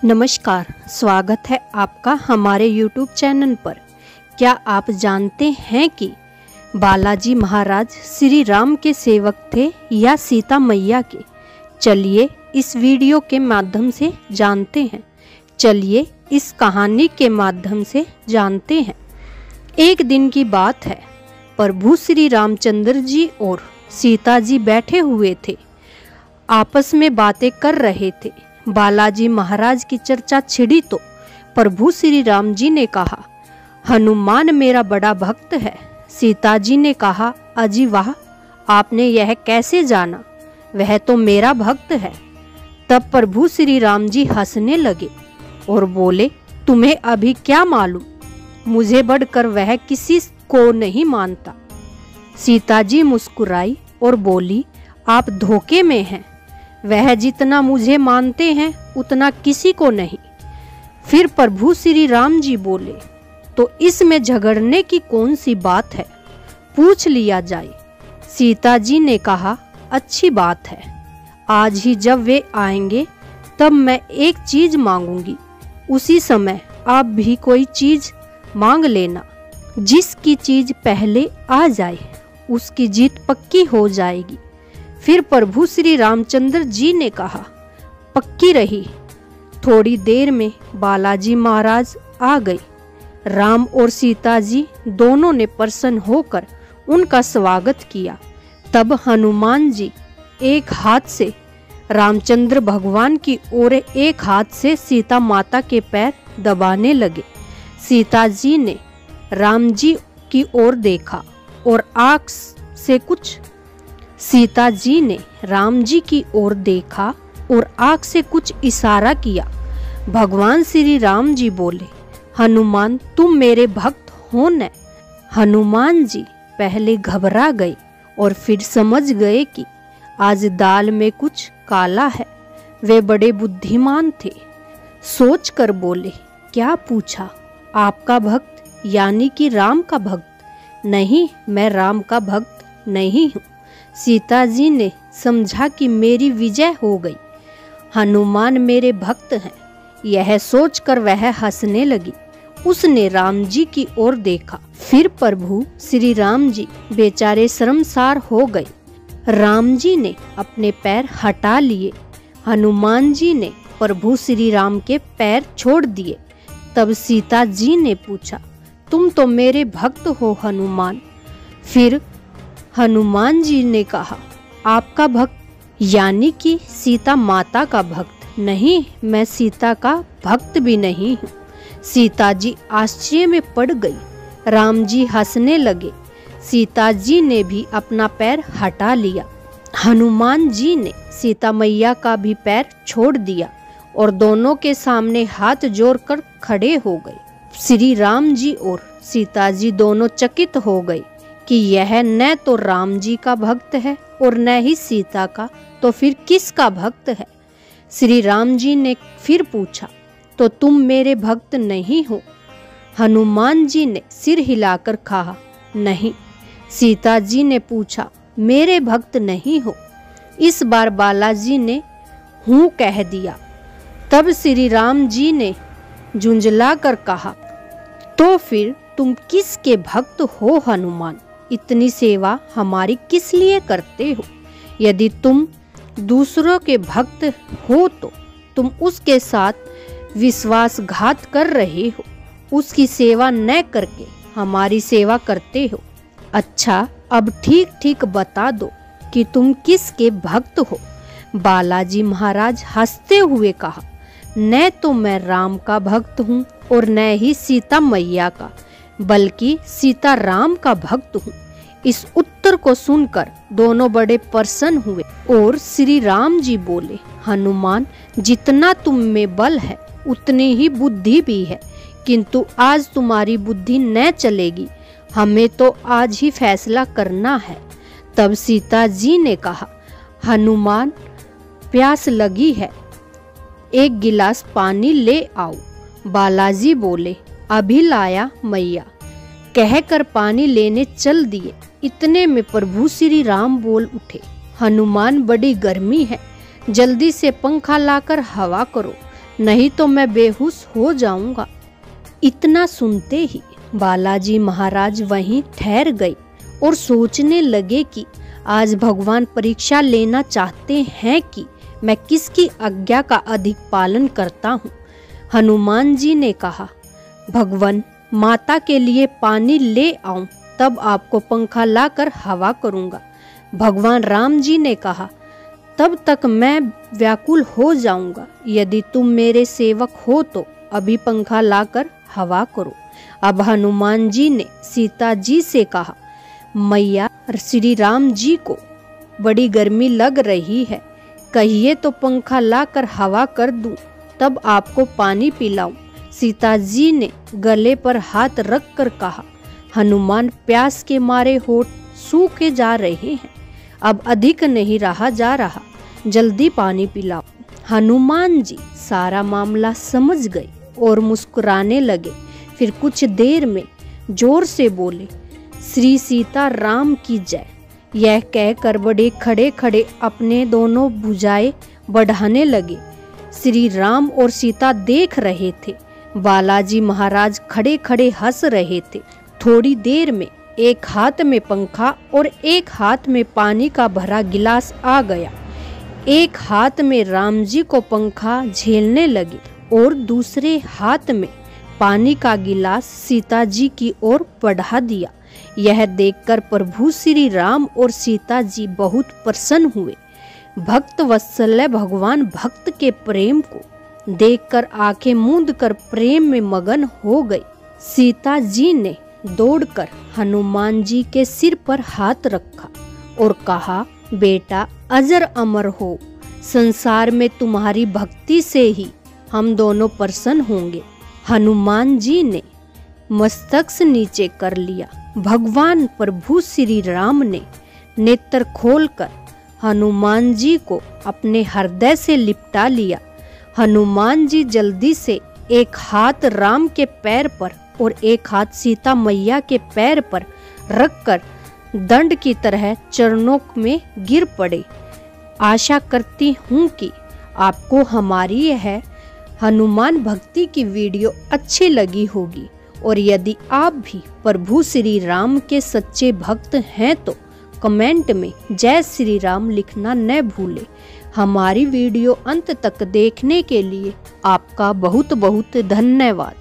नमस्कार, स्वागत है आपका हमारे YouTube चैनल पर। क्या आप जानते हैं कि बालाजी महाराज श्री राम के सेवक थे या सीता मैया के? चलिए इस वीडियो के माध्यम से जानते हैं। चलिए इस कहानी के माध्यम से जानते हैं। एक दिन की बात है, प्रभु श्री रामचंद्र जी और सीता जी बैठे हुए थे, आपस में बातें कर रहे थे। बालाजी महाराज की चर्चा छिड़ी तो प्रभु श्री राम जी ने कहा, हनुमान मेरा बड़ा भक्त है। सीता जी ने कहा, अजी वाह, आपने यह कैसे जाना? वह तो मेरा भक्त है। तब प्रभु श्री राम जी हंसने लगे और बोले, तुम्हें अभी क्या मालूम, मुझे बढ़कर वह किसी को नहीं मानता। सीता जी मुस्कुराई और बोली, आप धोखे में हैं। वह जितना मुझे मानते हैं उतना किसी को नहीं। फिर प्रभु श्री राम जी बोले, तो इसमें झगड़ने की कौन सी बात है, पूछ लिया जाए। सीता जी ने कहा, अच्छी बात है। आज ही जब वे आएंगे तब मैं एक चीज मांगूंगी, उसी समय आप भी कोई चीज मांग लेना। जिसकी चीज पहले आ जाए उसकी जीत पक्की हो जाएगी। फिर प्रभु श्री रामचंद्र जी ने कहा, पक्की रही। थोड़ी देर में बालाजी महाराज आ गए। राम और सीता जी दोनों ने प्रसन्न होकर उनका स्वागत किया। तब हनुमान जी एक हाथ से रामचंद्र भगवान की ओर एक हाथ से सीता माता के पैर दबाने लगे। सीता जी ने राम जी की ओर देखा और आंख से कुछ सीता जी ने राम जी की ओर देखा और आंख से कुछ इशारा किया। भगवान श्री राम जी बोले, हनुमान तुम मेरे भक्त हो न? हनुमान जी पहले घबरा गए और फिर समझ गए कि आज दाल में कुछ काला है। वे बड़े बुद्धिमान थे। सोच कर बोले, क्या पूछा? आपका भक्त यानी कि राम का भक्त? नहीं, मैं राम का भक्त नहीं हूँ। सीता जी ने समझा कि मेरी विजय हो गई। हनुमान मेरे भक्त हैं। यह सोचकर वह हंसने लगी। उसने राम जी की ओर देखा। फिर प्रभु श्री राम जी बेचारे शर्मसार हो गए। राम जी ने अपने पैर हटा लिए। हनुमान जी ने प्रभु श्री राम के पैर छोड़ दिए। तब सीता जी ने पूछा, तुम तो मेरे भक्त हो हनुमान। फिर हनुमान जी ने कहा, आपका भक्त यानी कि सीता माता का भक्त? नहीं, मैं सीता का भक्त भी नहीं हूँ। सीता जी आश्चर्य में पड़ गई। राम जी हंसने लगे। सीता जी ने भी अपना पैर हटा लिया। हनुमान जी ने सीता मैया का भी पैर छोड़ दिया और दोनों के सामने हाथ जोड़कर खड़े हो गए। श्री राम जी और सीता जी दोनों चकित हो गए कि यह न तो राम जी का भक्त है और न ही सीता का, तो फिर किसका भक्त है? श्री राम जी ने फिर पूछा, तो तुम मेरे भक्त नहीं हो? हनुमान जी ने सिर हिलाकर कहा, नहीं। सीता जी ने पूछा, मेरे भक्त नहीं हो? इस बार बालाजी ने हूँ कह दिया। तब श्री राम जी ने झुंझला कर कहा, तो फिर तुम किसके भक्त हो हनुमान? इतनी सेवा हमारी किस लिए करते हो? यदि तुम दूसरों के भक्त हो तो तुम उसके साथ विश्वासघात कर रहे हो। उसकी सेवा न करके हमारी सेवा करते हो। अच्छा, अब ठीक ठीक बता दो कि तुम किसके भक्त हो? बालाजी महाराज हंसते हुए कहा, न तो मैं राम का भक्त हूँ और न ही सीता मैया का, बल्कि सीता राम का भक्त हूँ। इस उत्तर को सुनकर दोनों बड़े प्रसन्न हुए और श्री राम जी बोले, हनुमान जितना तुम में बल है उतनी ही बुद्धि भी है, किंतु आज तुम्हारी बुद्धि न चलेगी। हमें तो आज ही फैसला करना है। तब सीता जी ने कहा, हनुमान प्यास लगी है, एक गिलास पानी ले आओ। बालाजी बोले, अभी लाया मैया, कहकर पानी लेने चल दिए। इतने में प्रभु श्री राम बोल उठे, हनुमान बड़ी गर्मी है, जल्दी से पंखा लाकर हवा करो। नहीं तो मैं बेहोश हो जाऊंगा। इतना सुनते ही बालाजी महाराज वहीं ठहर गए और सोचने लगे कि आज भगवान परीक्षा लेना चाहते हैं कि मैं किसकी आज्ञा का अधिक पालन करता हूँ। हनुमान जी ने कहा, भगवान माता के लिए पानी ले आऊं, तब आपको पंखा लाकर हवा करूंगा। भगवान राम जी ने कहा, तब तक मैं व्याकुल हो जाऊंगा। यदि तुम मेरे सेवक हो तो अभी पंखा लाकर हवा करो। अब हनुमान जी ने सीता जी से कहा, मैया श्री राम जी को बड़ी गर्मी लग रही है, कहिए तो पंखा लाकर हवा कर दूं, तब आपको पानी पिलाऊं। सीता जी ने गले पर हाथ रख कर कहा, हनुमान प्यास के मारे होठ सूखे जा रहे हैं, अब अधिक नहीं रहा जा रहा, जल्दी पानी पिलाओ। हनुमान जी सारा मामला समझ गए और मुस्कुराने लगे। फिर कुछ देर में जोर से बोले, श्री सीता राम की जय। यह कहकर बड़े खड़े खड़े अपने दोनों भुजाएं बढ़ाने लगे। श्री राम और सीता देख रहे थे। बालाजी महाराज खड़े खड़े हंस रहे थे। थोड़ी देर में एक हाथ में पंखा और एक हाथ में पानी का भरा गिलास आ गया। एक हाथ में राम जी को पंखा झेलने लगे और दूसरे हाथ में पानी का गिलास सीता जी की ओर बढ़ा दिया। यह देखकर प्रभु श्री राम और सीता जी बहुत प्रसन्न हुए। भक्त वत्सल्य भगवान भक्त के प्रेम को देखकर आंखें मूंद कर प्रेम में मगन हो गई। सीता जी ने दौड़कर हनुमान जी के सिर पर हाथ रखा और कहा, बेटा अजर अमर हो, संसार में तुम्हारी भक्ति से ही हम दोनों प्रसन्न होंगे। हनुमान जी ने मस्तक से नीचे कर लिया। भगवान प्रभु श्री राम ने नेत्र खोलकर हनुमान जी को अपने हृदय से लिपटा लिया। हनुमान जी जल्दी से एक हाथ राम के पैर पर और एक हाथ सीता मैया के पैर पर रखकर दंड की तरह चरणों में गिर पड़े। आशा करती हूँ कि आपको हमारी यह हनुमान भक्ति की वीडियो अच्छी लगी होगी, और यदि आप भी प्रभु श्री राम के सच्चे भक्त हैं तो कमेंट में जय श्री राम लिखना न भूलें। हमारी वीडियो अंत तक देखने के लिए आपका बहुत बहुत धन्यवाद।